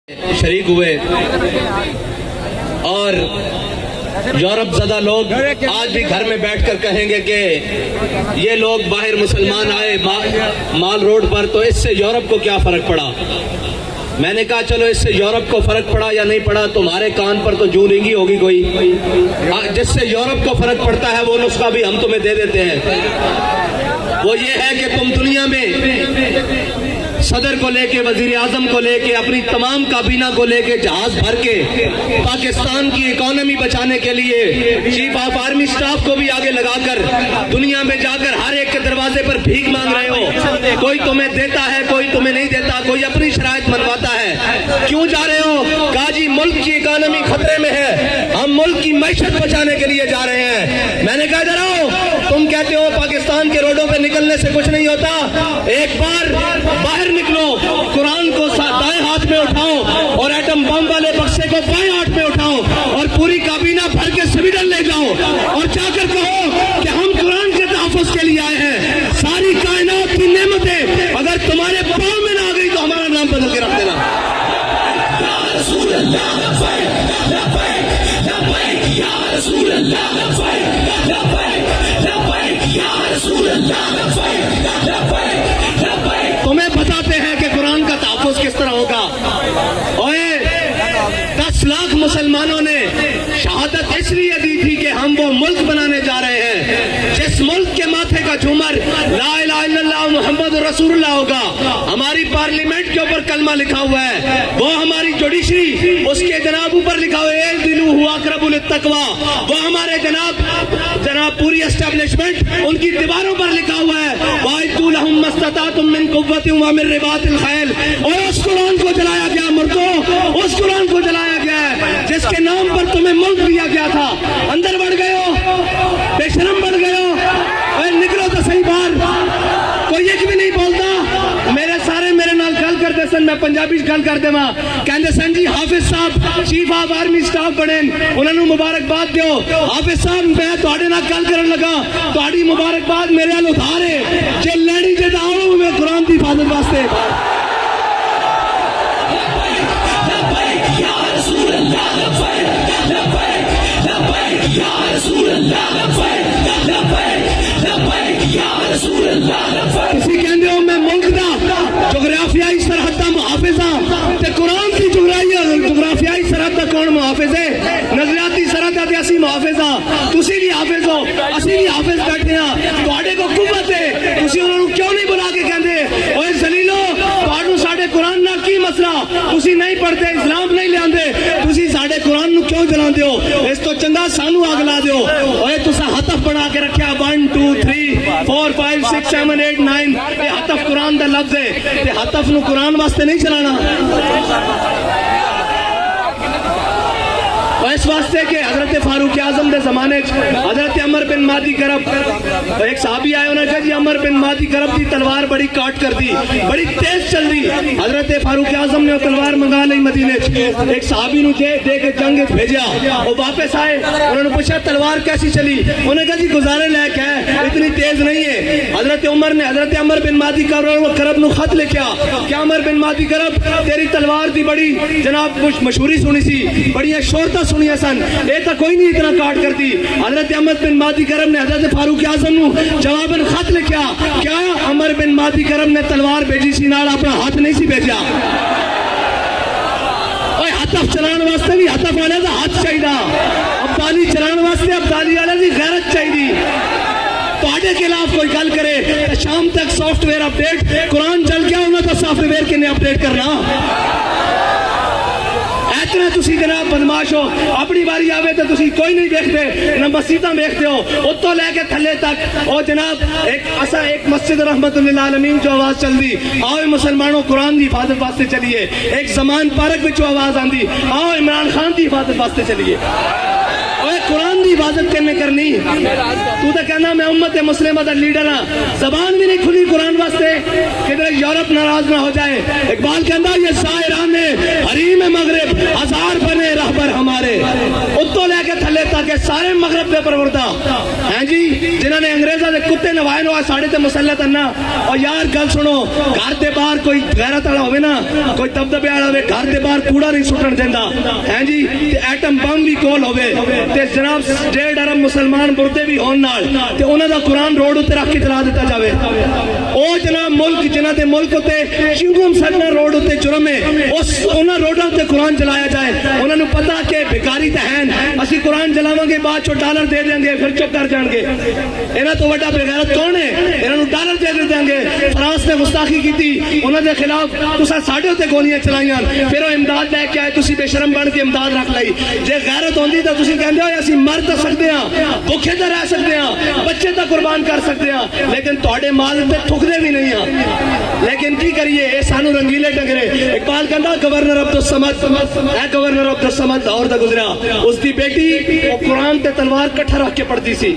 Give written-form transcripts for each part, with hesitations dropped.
شریک ہوئے اور یورپ زدہ لوگ آج بھی گھر میں بیٹھ کر کہیں گے کہ یہ لوگ باہر مسلمان آئے مال روڈ پر تو اس سے یورپ کو کیا فرق پڑا. میں نے کہا چلو اس سے یورپ کو فرق پڑا یا نہیں پڑا, تمہارے کان پر تو جو رنگی ہوگی کوئی. جس سے یورپ کو فرق پڑتا ہے وہ نسخہ بھی ہم تمہیں دے دیتے ہیں. وہ یہ ہے کہ تم دنیا میں صدر کو لے کے, وزیر اعظم کو لے کے, اپنی تمام کابینہ کو لے کے جہاز بھر کے پاکستان کی اکانومی بچانے کے لیے چیف آف آرمی سٹاف کو بھی آگے لگا کر دنیا میں جا کر ہر ایک کے دروازے پر بھیک مانگ رہے ہو. کوئی تمہیں دیتا ہے, کوئی تمہیں نہیں دیتا, کوئی اپنی شرائط منواتا ہے. کیوں جا رہے ہو؟ کہا جی ملک کی اکانومی خطرے میں ہے, ہم ملک کی معیشت بچانے کے لیے جا رہے ہیں. میں نے کہا ادھر آؤ, تم کہتے ہو پاکستان کے روڈوں پہ نکلنے سے کچھ نہیں ہوتا, ایک بار باہر نکلو, قرآن کو دائیں ہاتھ میں اٹھاؤ اور ایٹم بم والے بکسے کو بائیں ہاتھ میں اٹھاؤ اور پوری کابینہ بھر کے سویڈن لے جاؤ اور جا کر کہو کہ ہم قرآن کے تحفظ کے لیے آئے ہیں. ساری کائنات کی نعمتیں اگر تمہارے پاؤں میں نہ آ گئی تو ہمارا نام بدل کے رکھ دینا. یا رسول اللہ لبیک لبیک لبیک یا رسول اللہ لبیک لبیک لبیک یا رسول اللہ لبیک لبیک لبیک. تمہیں بتاتے ہیں کہ قرآن کا تحفظ کس طرح ہوگا. اوئے 10 لاکھ مسلمانوں نے شہادت اس لیے دی تھی کہ ہم وہ ملک بنانے جا رہے ہیں جس ملک کے ماتھے کا جھومر لا الہ الا اللہ محمد رسول اللہ ہوگا. ہماری پارلیمنٹ کے اوپر کلمہ لکھا ہوا ہے, وہ ہماری جوڈیشری اس کے جناب اوپر لکھا ہوا ہے دلو ہوا اقرب للتقوی, وہ ہمارے جناب پوری اسٹیبلشمنٹ ان کی دیواروں پر لکھا ہوا ہے وَأَعِدُّوا لَهُم مَّا اسْتَطَعْتُم مِّن قُوَّةٍ وَمِن رِّبَاطِ الْخَيْلِ. اور اس قرآن کو جلایا گیا مردوں, اس قرآن کو جلایا گیا ہے جس کے نام پر تمہیں ملک دیا گیا تھا. اندر بڑھ گئے ہو, بے شرم بڑھ گئے ہو, اے نکلو تو صحیح باہر. کوئی ایک بھی نہیں بولتا. میرے نال گل کرتے سن, میں پنجابی گل کر دے ماں کہندے سن جی حافظ صاحب چیف آف آرمی سٹاف بنے, انہوں نے مبارکباد دیو. حافظ صاحب میں تواڈے نال گل کرن لگا, تواڈی مبارکباد میرے نال ادھار ہے جے لڑی جے آؤ میں قرآن دی حفاظت واسطے. یا رسول اللہ لبیک لبیک لبیک یا رسول اللہ لبیک لبیک لبیک یا رسول اللہ لبیک. کسی کہندے ہو میں ملک دا جغرافیائی سرحد دا محافظ ہاں تے قرآن کی جغرافیائی سرحد دا کون محافظ ہے؟ نظریاتی سرحد دا تے اسی محافظ ہاں, تسی بھی حافظ ہو, اسی بھی حافظ بیٹھے ہاں. تواڈے کو قوت ہے, تسی انہاں نوں کیوں نہیں بلا کے کہندے اوے ذلیلو تواڈوں ساڈے قرآن نال کی مسئلہ, تسی نہیں پڑھتے, اسلام نہیں لیاندے, تسی ساڈے قرآن نوں کیوں جلاندے ہو؟ اس تو چنگا سانو اگ لا دیو. اوے تساں ہتف بنا کے رکھیا 1 2 3 4 5 6 7 8 9 یہ ہتف قرآن دا لفظ ہے تے ہتف نو قرآن واسطے نہیں چلانا. اس واسطے کہ حضرت فاروق اعظم دے زمانے حضرت عمر بن مہدی کرب ایک صحابی آئے, انہوں نے کہا جی عمر بن مہدی کرب دی تلوار بڑی کاٹ کر دی, بڑی تیز چل دی. حضرت فاروق اعظم نے وہ تلوار منگا لی مدینے, ایک صحابی نو دے کے جنگ بھیجا, وہ واپس آئے, انہوں نے پوچھا تلوار کیسی چلی, انہوں نے کہا جی گزارے لائق ہے, اتنی تیز نہیں ہے. حضرت عمر نے حضرت عمر بن مہدی کرب نو خط لکھا کہ عمر بن مہدی کرب تیری تلوار دی بڑی جناب مشہوری سنی سی, بڑی شہرت سنی سن, اے تا کوئی نہیں اتنا کاٹ کر دی. حضرت عمر بن مہدی کرب نے حضرت فاروق اعظم نو جواباً خط لکھا, کیا عمر بن مہدی کرب نے تلوار بھیجی سی نال اپنا ہاتھ نہیں سی بھیجا. اوے ہتف چلان واسطے بھی ہتف والے دا ہاتھ چاہیدا, ابدالی چلان واسطے ابدالی والے دی غیرت چاہیدی. تواڈے خلاف کوئی گل کرے تے شام تک سافٹ ویئر اپڈیٹ, قرآن چل گیا انہاں تو سافٹ ویئر کنے اپڈیٹ کرنا. اتنا تسی جناب بدماش ہو, اپنی باری آوے تو تسی کوئی نہیں دیکھتے, نہ مسجداں دیکھتے ہو, اتوں لے کے تھلے تک. او جناب ایک مسجد رحمت للعالمین جو آواز چل دی, آؤ مسلمانوں قرآن دی حفاظت واسطے چلیے. ایک زمان پارک وچوں آواز آندی, آؤ عمران خان دی حفاظت واسطے چلیے. قرآن دی حفاظت کرنے کرنی, تو تے کہنا میں امت مسلمہ دا لیڈر ہاں, زبان بھی نہیں کھلی قرآن واسطے, کدھر یورپ ناراض نہ ہو جائے. اقبال کہندا یہ زائران حریم مغرب ہزار بنے رہبر ہمارے, اتوں لے کے تھلے تک سارے مغرب دے پروردہ ہیں جی, جنہوں نے انگریزاں دے تے کتے نوائے نو ساڑے تے مسلط انا. اور یار گل سنو, گھر دے باہر کوئی غیرت والا ہوئے نا, کوئی دبدبے والا ہوئے, گھر دے باہر کوڑا نہیں سٹن دیندا ہیں جی, تے ایٹم بم بھی کول ہوئے تے جناب 1.5 ارب مسلمان مردے بھی ہون نال تے انہاں دا قرآن روڈ تے رکھ کے چلا دیتا جاوے. او جناب ملک جنہاں دے ملک تے چنگم سڑنا روڈ تے جرم ہے, اس انہاں روڈاں تے قرآن چلایا جائے. انہاں نوں پتہ کہ بھکاری تے ہیں, اسی قرآن چلاواں گے بعد چوں ڈالر دے دیں گے پھر چپ کر جان گے. انہاں تو وڈا بے غیرت کون ہے؟ انہاں نوں ڈالر دے دیں گے. فرانس نے گستاخی کیتی, انہاں دے خلاف تساں ساڈے تے گولیاں چلائیاں, پھر وہ امداد لے کے آئے, تسی بے شرم بن کے امداد رکھ لئی. جے غیرت ہوندی تے تسی کہندے ہو اسی مر تے سکدے ہاں, بھوکے تے رہ سکدے ہاں, بچے تے قربان کر سکدے ہاں, لیکن تواڈے مال تے ٹھکدے بھی نہیں ہاں. لیکن کی کریے, اے سانو رنگیلے ڈنگرے. اقبال کہندا گورنر عبدالصمد, اے گورنر عبدالصمد لاہور دا گزرا, اس دی بیٹی وہ قرآن تے تلوار کٹھا رکھ کے پڑھتی سی.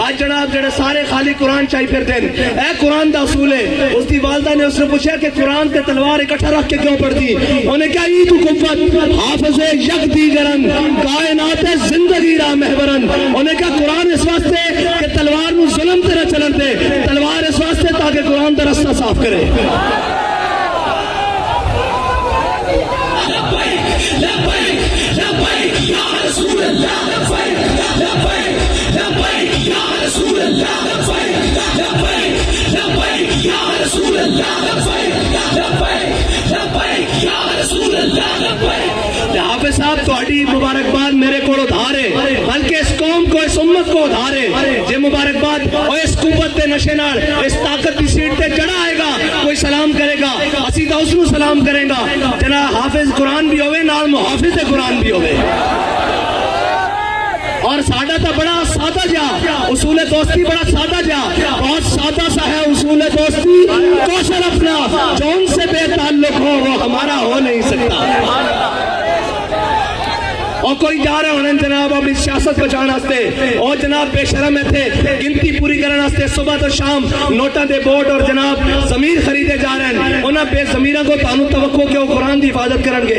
آج جناب جڑے سارے خالی قرآن چاہی پھر دین, اے قرآن دا اصول ہے. اس دی والدہ نے اس نے پوچھا کہ قرآن تے تلوار اکٹھا رکھ کے کیوں پڑھتی؟ انہیں کہا ای تو قوت حافظ یک دیگرن کائنات زندگی را محورن. انہیں کہا قرآن اس واسطے کہ تلوار نو ظلم تے نہ چلن دے, تلوار اس واسطے تاکہ قرآن دا رستہ صاف کرے. حافظ صاحب تہاڈی مبارکباد میرے کو ادھار ہے, بلکہ اس قوم کو اس امت کو ادھار ہے. جے مبارکباد اور اس قوت دے نشے نال اس طاقت دی سیٹ تے چڑھا آئے گا, کوئی سلام کرے گا, اسی تو اس نو سلام کریں گا. جناب حافظ قرآن بھی ہوئے نال محافظ قرآن بھی ہوئے. اور سادہ تا بڑا سادہ جا اصول دوستی, بڑا سادہ جا, بہت سادہ سا ہے اصول دوستی. کوشل اپنا جو ان سے بے تعلق ہو وہ ہمارا ہو نہیں سکتا. اور کوئی جا رہے ہونے جناب اپنی سیاست بچانا ہستے, اور جناب بے شرم ہے تھے گنتی پوری کرنا ہستے صبح تو شام نوٹاں دے بورڈ اور جناب ضمیر خریدے جا رہے ہیں. انہاں بے ضمیرہ کو تانوں توقع کہ وہ قرآن دی حفاظت کرن گے,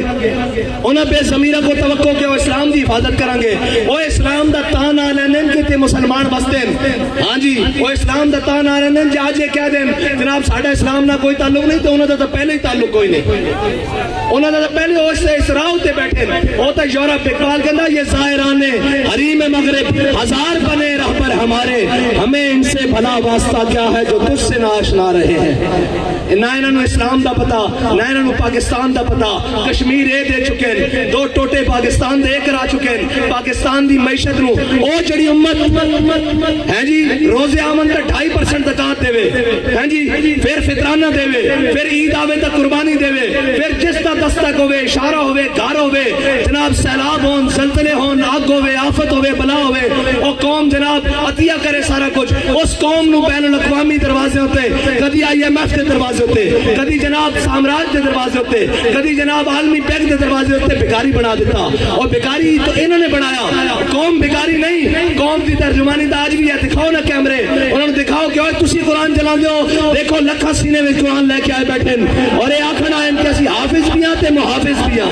انہاں بے ضمیرہ کو توقع کہ وہ اسلام دی حفاظت کرن گے. وہ اسلام دا تان آ لینن کہ تے مسلمان بستے ہیں. ہاں جی, وہ اسلام دا تان آ لینن جے آج یہ کہہ دیں جناب ساڈا اسلام نہ کوئی تعلق نہیں, تو انہاں دا تو پہلے ہی تعلق کوئی نہیں. انہاں دا تو پہلے اس راہ تے بیٹھے ہیں, وہ تو یورپ. اقبال کہندا یہ زائران حریم مغرب ہزار بنے رہبر ہمارے, ہمیں ان سے بھلا واسطہ کیا ہے جو تجھ سے نہ آشنا رہے ہیں. نہ انہوں اسلام دا پتا, نہ انہوں پاکستان دا پتا. کشمیر اے دے چکے ہیں, 2 ٹوٹے پاکستان دے کرا چکے ہیں. پاکستان دی معیشت نو او جڑی امت ہے جی روز آمن تے 2.5% زکات دے ہیں جی, پھر فطرانہ دے, پھر عید آوے تے قربانی دے, پھر جس دا دستک ہوے, اشارہ ہوے, گھر ہوے, جناب سیلاب ہون, زلزلے ہون, آگ ہوے, آفت ہوے, بلا ہوے, او قوم جناب عطیہ کرے سارا کچھ. اس قوم نو بین الاقوامی دروازے ہوتے, کدی IMF دے دروازے ہوتے, کدی جناب سامراج دے دروازے ہوتے, کدی جناب عالمی بینک دے دروازے ہوتے, بھکاری بنا دیتا. اور بھکاری تو انہوں نے بنایا, قوم بھکاری نہیں. قوم دی ترجمانی دا آج بھی ہے, دکھاؤ نا کیمرے, انہوں نے دکھاؤ کہ تسی قرآن چلا دیو, دیکھو لکھا سینے میں قرآن لے کے آئے بیٹھے, اور یہ آخر آئے کہ اسی حافظ بھی ہیں تے محافظ بھی ہیں.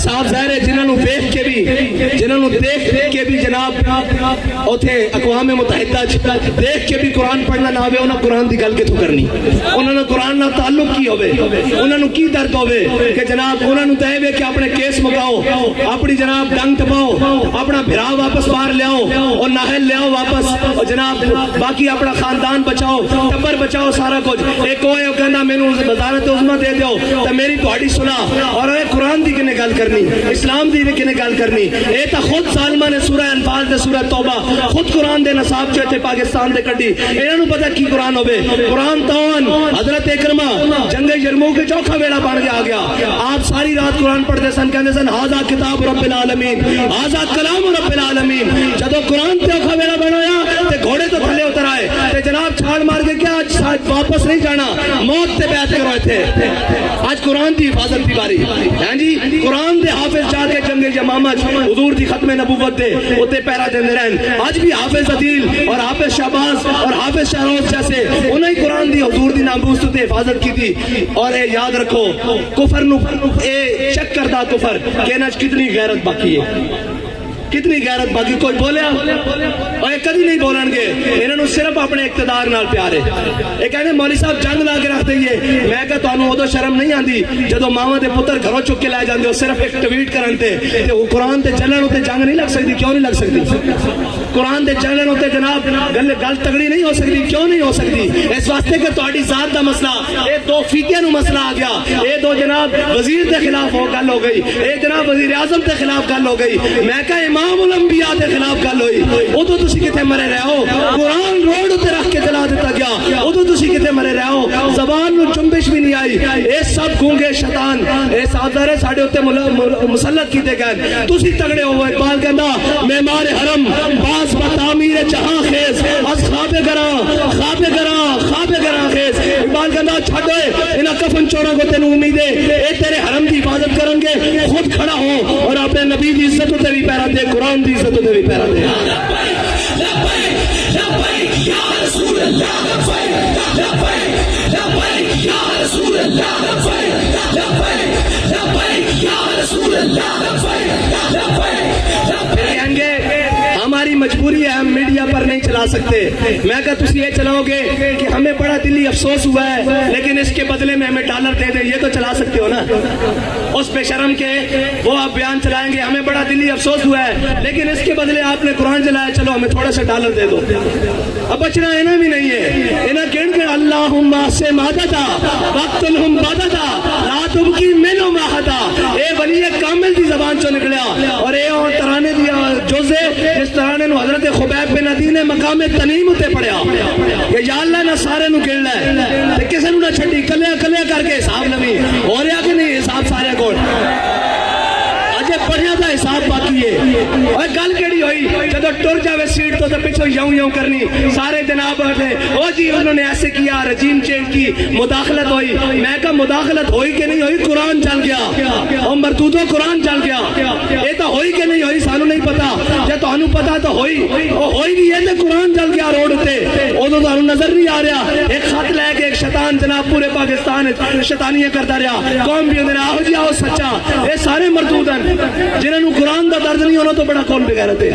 صاحب ظاہر ہے جنہوں دیکھ کے بھی جناب اوتھے اقوام متحدہ دیکھ کے بھی قرآن پڑھنا نہ ہوئے, انہوں قرآن دی گل کتوں کرنی, انہوں نے قرآن نہ تعلق کی ہوئے, انہوں نے کی درد ہوئے کہ جناب انہوں نے دے ہوئے کہ اپنے کیس مکاؤ, اپنی جناب ڈنگ ٹپاؤ, اپنا بھرا واپس باہر لے آؤ, اور ناہل لے آؤ واپس, اور جناب باقی اپنا خاندان بچاؤ, ٹبر بچاؤ, سارا کچھ. ایک ہوئے کہنا مینوں وزارت عظمیٰ دے دیو تو میری تہاڈی سنا. اور اے قرآن دی کنے گل کرنی, اسلام دی کنے گل کرنی. اے تا خود ظالماں نے سورہ انفال تے سورہ توبہ خود قرآن دے نصاب چ پاکستان دے کڈی. انہاں نوں پتہ کی قرآن ہوے. قرآن تون حضرت اکرمہ جنگ یرموک کے چوکھا ویلا بن کے آ گیا. آپ ساری رات قرآن پڑھتے سن, کہندے سن ھذا کتاب رب العالمین, ھذا کلام رب العالمین. جدوں قرآن چوکھا ویلا بنایا تے گھوڑے تو تھلے اتر آئے تے جناب چھال مار کے کیا ساتھ واپس نہیں جانا, موت تے بیعت کروائے تھے. آج قرآن دی حفاظت دی باری, ہاں جی قرآن دے حافظ جا کے جنگ یمامت حضور دی ختم نبوت دے اتے پیرا دے رہن. آج بھی حافظ عدیل اور حافظ شہباز اور حافظ شہروز جیسے انہیں قرآن دی حضور دی ناموس تے حفاظت کی تھی. اور اے یاد رکھو کفر نو اے چیک کردا کفر کہ انہاں کتنی غیرت باقی ہے, کتنی غیرت باقی. کوئی بولیا اور یہ کدی نہیں بولن گے, انہوں نے صرف اپنے اقتدار نال پیار ہے. یہ کہنے مولوی صاحب جنگ لا کے رکھ دئیے, میں کہا تانوں ادو شرم نہیں آندی جدو ماواں دے پتر گھروں چک کے لے جاندے ہو صرف ایک ٹویٹ کرن تے قرآن تے چلن ہوتے جنگ نہیں لگ سکتی. کیوں نہیں لگ سکتی؟ قرآن تے چلن ہوتے جناب گل تگڑی نہیں ہو سکتی. کیوں نہیں ہو سکتی؟ اس واسطے کہ تہاڈی ذات دا مسئلہ, اے دو فیتیاں نو مسئلہ آ گیا, اے دو جناب وزیر دے خلاف ہو گل ہو گئی, اے جناب وزیر اعظم دے خلاف گل ہو گئی, میں کہا امام الانبیاء دے خلاف گل ہوئی. ادو تسی کتے مرے رہے ہو؟ قرآن روڈ تے رکھ کے جلا دیتا گیا, ادو تسی کتے مرے رہے ہو؟ زبان نو چنبش بھی نہیں آئی. اے سب گونگے شیطان اے سادارے ساڈے اوتے مسلط کیتے گئے. تسی تگڑے ہو. اقبال کہندا معمار حرم باز بتعمیر جہاں خیز از خواب گراں خواب گراں خواب گراں خیز. اقبال کہندا چھڈ انہاں کفن چوراں کو تینوں امید ہے اے تیرے حرم دی حفاظت کرن گے, خود کھڑا ہو اور اپنے نبی دی عزت تے بھی پیرا دے, قرآن دی عزت تے بھی پیرا دے. کہیں گے ہماری مجبوری ہے, ہم میڈیا پر نہیں چلا سکتے. میں کہا تسی یہ چلاؤ گے کہ ہمیں بڑا دلی افسوس ہوا ہے لیکن اس کے بدلے میں ہمیں ڈالر دے دیں, یہ تو چلا سکتے ہو نا. اس بے شرم کے وہ آپ بیان چلائیں گے ہمیں بڑا دلی افسوس ہوا ہے لیکن اس کے بدلے آپ نے قرآن چلایا, چلو ہمیں تھوڑا سا ڈالر دے دو. اب بچنا اینا بھی نہیں ہے. انہاں کہن کہ اللہم سے مادتا وقتلہم بادتا لا تبکی منو ماہتا. اے ولی کامل دی زبان چو نکلیا اور اے ترانے دیا جوزے جس ترانے نو حضرت خبیب بن عدی نے مقام تنیم تے پڑھیا کہ یا اللہ نہ سارے نو گن لے تے کسے نو نہ چھڈی, کلیا کلیا کر کے حساب لوی. ہو رہا کہ نہیں حساب سارے کول؟ اجے پڑھیا دا حساب باقی ہے. اور گل کیڑی ہوئی جدو ٹر جاوے سیٹ تو پیچھے یوں یوں کرنی سارے جناب او جی انہوں نے ایسے کیا, رجیم چینج کی, مداخلت ہوئی. میں کہا مداخلت ہوئی کہ نہیں ہوئی؟ قرآن چل گیا اور مردودوں قرآن چل گیا. یہ تو ہوئی کہ نہیں ہوئی سانو نہیں پتا, جب تانوں پتا تو ہوئی بھی ہے تو قرآن چل گیا روڈ تے. ادو تانوں نظر نہیں آ رہا ایک خط لے کے ایک شیطان جناب پورے پاکستان شیطانیاں کرتا رہا, قوم بھی اندر آہو جی آہو سچا. یہ سارے مردود ہیں جنہوں نے قرآن دا درد نہیں ہونا تو بڑا کون بغیرت ہے.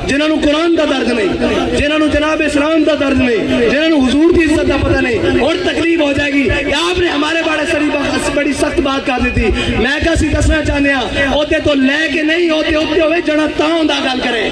جنہوں نے قرآن دا درد نہیں, جنہوں نے جناب اسلام دا درد نہیں, جنہوں نے حضور کی عزت دا پتہ نہیں, اور تکلیف ہو جائے گی کہ آپ نے ہمارے بڑی سخت بات کر دی تھی. میں کہا سی دسنا چاہنے ہیں ہوتے تو لے کے نہیں ہوتے ہوئے جنا تاؤں دا گل کرے.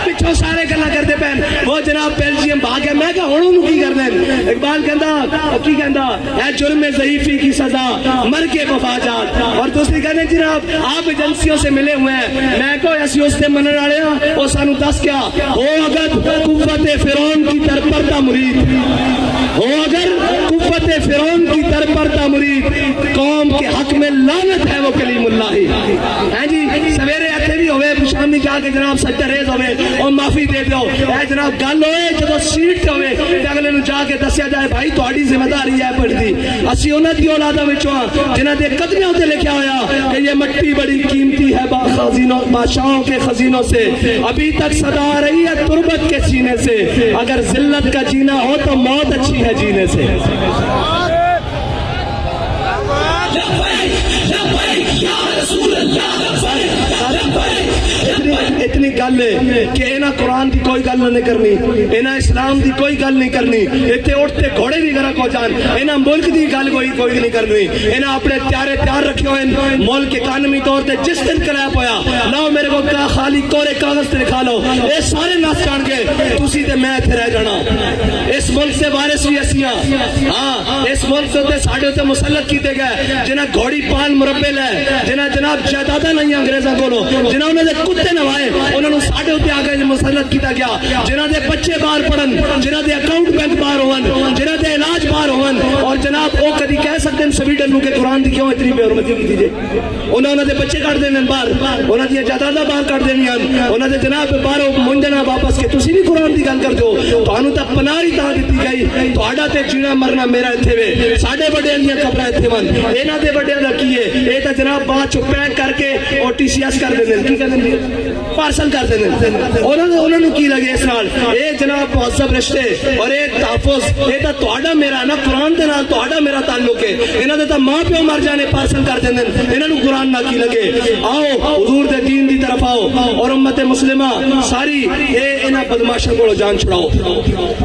پچھو سارے گلا کرتے پہن وہ جناب بیلجیم بھاگ گئے. میں کہا ہونوں نو کی کر دیں؟ اقبال کہندا کی کہندا ہے جرم ضعیفی کی سزا مر کے مفاجات. اور دوسری کہنے جناب آپ ایجنسیوں سے ملے ہوئے ہیں. میں کہو ایسی اس سے منن والے ہیں وہ سانو دس کیا ہو اگر قوت فرعون کی در پردہ مرید, ہو اگر قوت فرعون کی در پردہ مرید, قوم کے حق میں لعنت ہے وہ کلیم اللہ ہی. ہیں جی سویرے ایتھے بھی ہوئے شامی جا کے جناب سجدہ ریز ہوئے اور معافی دے دو. اے جناب گل ہوئے جدو سیٹ تے ہوئے تے اگلے نو جا کے دسیا جائے بھائی تہاڈی ذمہ داری ہے پڑھدی. اسی انہاں دی اولاداں وچوں جنہاں دے قدمیاں تے لکھیا ہویا کہ یہ مٹی بڑی قیمتی ہے خزینوں بادشاہوں کے خزینوں سے, ابھی تک صدا آ رہی ہے تربت کے سینے سے, اگر ذلت کا جینا ہو تو موت اچھی ہے جینے سے. اتنی گل ہے کہ انہاں قرآن دی کوئی گل نہیں کرنی, انہاں اسلام دی کوئی گل نہیں کرنی. اتنے اٹھتے گھوڑے بھی گرک ہو جان, انہاں ملک دی گل کوئی نہیں کرنی. انہاں اپنے تیار رکھے ہوئے ملک اکانومی طور تے جس دن کریپ ہویا لاؤ میرے کو خالی کورے کاغذ تے لکھا لو, اے سارے نس جان گے تسی تے میں اتنے رہ جانا. اس ملک سے وارث بھی اسیاں, ہاں اس ملک سے ساڈے تے مسلط کیتے گئے جنہاں گھوڑی پال مربے لے, جنہاں جناب جائیداداں نہیں انگریزاں کولوں, جنہاں انہاں دے کتے نوائے انہوں نے ساڈے اوتے آ کے مسلط کیتا گیا. جنہاں دے بچے باہر پڑھن, جنہاں دے اکاؤنٹ بینک باہر ہون, جنہاں دے علاج باہر ہون, اور جناب وہ کدی کہہ سکتے ہیں سویڈن نو کہ قرآن دی کیوں اتنی بے حرمتی کی جے؟ انہاں دے بچے کٹ دینے باہر, انہاں دی جائیداداں باہر کٹ دینے دینی انہوں نے جناب بارو منجنا واپس کے تسی بھی قرآن دی گل کر دو تانوں تے پناہی تا دتی گئی تہاڈا تے جینا مرنا میرا ایتھے وے ساڈے بڑیاں دیاں قبراں ایتھے ون انہاں دے بڑیاں دا کی ہے اے تا جناب بعد چ پیک کر کے او ٹی سی ایس کر دیندے کی کر دیندے پارسل کر دیندے انہوں نے کی لگے اس نال اے جناب مہذب رشتے اور اے تحفظ اے تا تہاڈا میرا نا قرآن دے نال تہاڈا میرا تعلق ہے انہاں دے تا ماں پیو مر جانے پارسل کر دیندے انہاں نوں قرآن نہ کی لگے آؤ حضور دے دین دی طرف آؤ اور امت مسلمہ ساری اے انہاں بدماشاں کولوں جان چھڑاؤ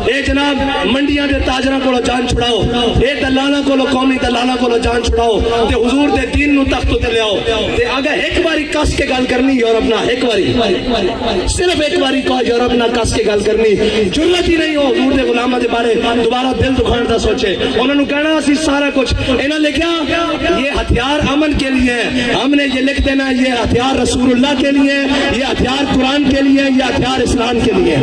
اے جناب منڈیاں دے تاجراں کولوں جان چھڑاؤ اے دلالاں کولوں قومی دلالاں کولوں جان چھڑاؤ تے حضور دے دین نوں تخت تے لے آؤ تے اگر ایک باری کس کے گل کرنی یورپ نہ ایک باری صرف ایک باری کو یورپ نہ کس کے گل کرنی ضرورت ہی نہیں ہو حضور دے غلاماں دے بارے دوبارہ دل دکھان دا سوچے انہوں نے کہنا اسی سارا کچھ انہاں لکھیا یہ ہتھیار امن کے لیے ہے ہم نے یہ لکھ دینا یہ ہتھیار رسول اللہ کے لیے یہ ہتھیار قرآن کے لیے یہ ہتھیار اسلام کے لیے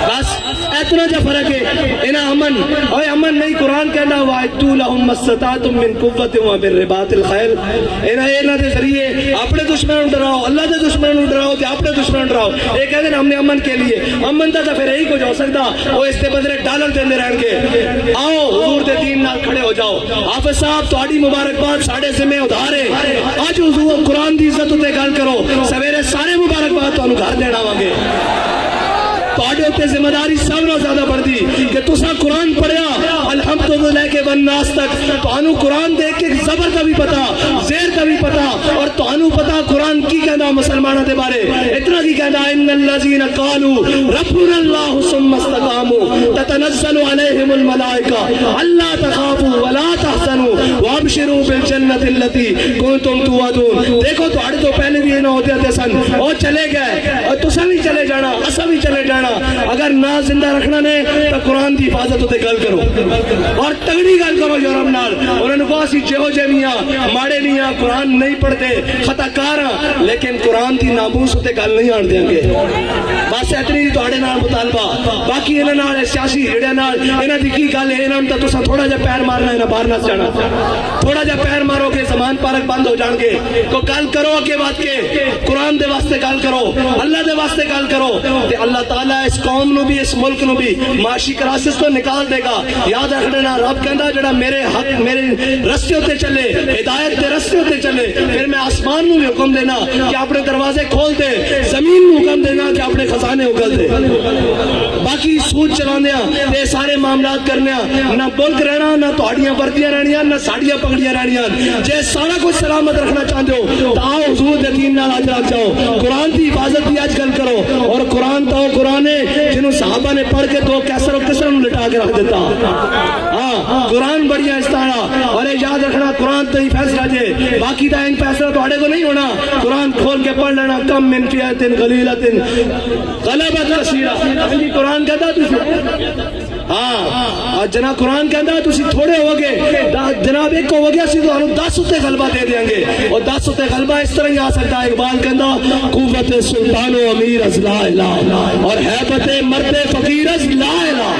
بس اتنا جا فرق ہے انہاں امن اوے امن نہیں قرآن کہنا وَاعِدُّوا لَهُم مَّا اسْتَطَعْتُم مِّن قُوَّةٍ وَمِن رِّبَاطِ الْخَيْلِ انہاں دے ذریعے اپنے دشمنوں ڈراؤ اللہ دے دشمنوں ڈراؤ تے اپنے دشمنوں ڈراؤ یہ کہتے ہیں ہم نے امن کے لیے امن دا تے پھر یہی کچھ ہو سکتا وہ اس کے بدلے ڈالر دیندے رہن گے آؤ حضور دے دین نال کھڑے ہو جاؤ حافظ صاحب تہاڈی مبارکباد ساڈے ذمہ ادھار ہے اج حضور قرآن دی عزت تے گل کرو سویرے سارے مبارکباد تانوں گھر دین آواں گے تہاڈے تے ذمہ داری سب نال زیادہ بڑھدی کہ تساں قرآن پڑھیا الحمدللہ کے والناس تک تانوں قرآن دیکھ کے زبر دا بھی پتا زیر دا بھی پتا اور تانوں پتا قرآن کی کہندا مسلماناں دے بارے اتنا کی کہندا ان الذين قالوا ربنا الله ثم استقاموا تتنزل عليهم الملائکہ الا تخافوا ولا تحزنوا وابشروا بالجنة التي كنتم توعدون دیکھو تہاڈے تو پہلے بھی نہ ہوتے تھے سن او چلے گئے اور تساں بھی چلے جانا اساں بھی چلے جانا اگر نہ زندہ رکھنا نے تو قرآن دی حفاظت تے گل کرو اور تگڑی گل کرو یورپ نال انہوں نے کہا سی جہو جے میاں ماڑے میاں قرآن نہیں پڑھتے خطا کار لیکن قرآن دی ناموس تے گل نہیں آن دیں گے بس اتنی تہاڈے نال مطالبہ باقی انہاں نال سیاسی ہیڑیاں نال انہاں دی کی گل ہے انہاں تے تساں تھوڑا جہا پیر مارنا ہے نہ باہر نہ جانا تھوڑا جہا پیر مارو گے زمان پارک بند ہو جان گے تو گل کرو اگے بات کے قرآن دے واسطے گل کرو اللہ دے واسطے گل کرو تے اللہ تعالیٰ اس قوم نو بھی اس ملک نو بھی معاشی کرائسس تو نکال دے گا یاد رکھنا رب کہندا جڑا میرے حق میرے رستے تے چلے ہدایت دے رستے تے چلے پھر میں آسمان نو بھی حکم دینا کہ اپنے دروازے کھول دے زمین نو حکم دینا کہ اپنے خزانے اگل دے باقی سود چلاندیاں تے سارے معاملات کرنیاں نہ ملک رہنا نہ تہاڈیاں وردیاں رہنیاں نہ ساڈیاں پگڑیاں رہنیاں جے سارا کچھ سلامت رکھنا چاہندے ہو تو آؤ حضور دے دین نال اج رکھ جاؤ قرآن دی حفاظت دی اج گل کرو اور قرآن تو قرآن ہے جنہوں صحابہ نے پڑھ کے دو کیسر و کسر لٹا کے رکھ دیتا ہاں قرآن بڑھیا استعارہ اور یاد رکھنا قرآن تو ہی فیصلہ جے باقی دا ان فیصلہ تو اڑے کو نہیں ہونا قرآن کھول کے پڑھ لینا کم من فیات غلیلۃ غلبت کثیرہ قرآن کہتا تسی ہاں جناب قرآن کہتا تسی تھوڑے ہو گے جناب ایک ہو گیا سی تو 10 اتے غلبہ دے دیں گے اور 10 اتے غلبہ اس طرح ہی آ سکتا ہے اقبال کہتا قوت سلطان و امیر از لا الہ اور حیبت مرد فقیر از لا الہ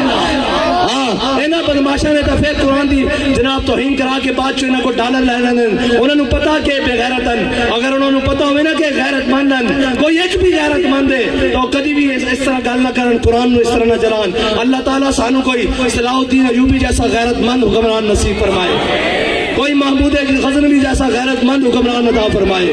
انہاں بدماشاں نے تو پھر قرآن دی جناب توہین کرا کے بعد چ انہاں کو ڈالر لے لینے انہاں نوں پتا کہ بے غیرتن اگر انہاں نوں پتا ہوے نا کہ غیرت مندن کوئی ایک بھی غیرت مند ہے تو کبھی بھی اس طرح گل نہ کرن قرآن نو اس طرح نہ جلان اللہ تعالیٰ سانو کوئی صلاح الدین ایوبی جیسا غیرت مند حکمران نصیب فرمائے کوئی محمود غزنوی جیسا غیرت مند حکمران عطا فرمائے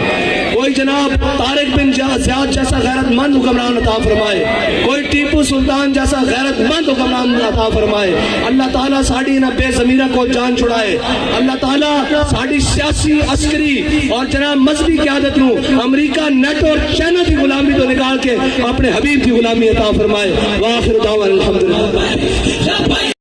کوئی جناب طارق بن زیاد جیسا غیرت مند حکمران عطا فرمائے کوئی ٹیپو سلطان جیسا غیرت مند حکمران عطا فرمائے اللہ تعالیٰ ساڑی نہ بے ضمیرہ کو جان چھڑائے اللہ تعالیٰ ساڑی سیاسی عسکری اور جناب مذہبی قیادت نو امریکہ نیٹ اور چائنا کی غلامی تو نکال کے اپنے حبیب کی غلامی عطا فرمائے وآخر دعوانا الحمدللہ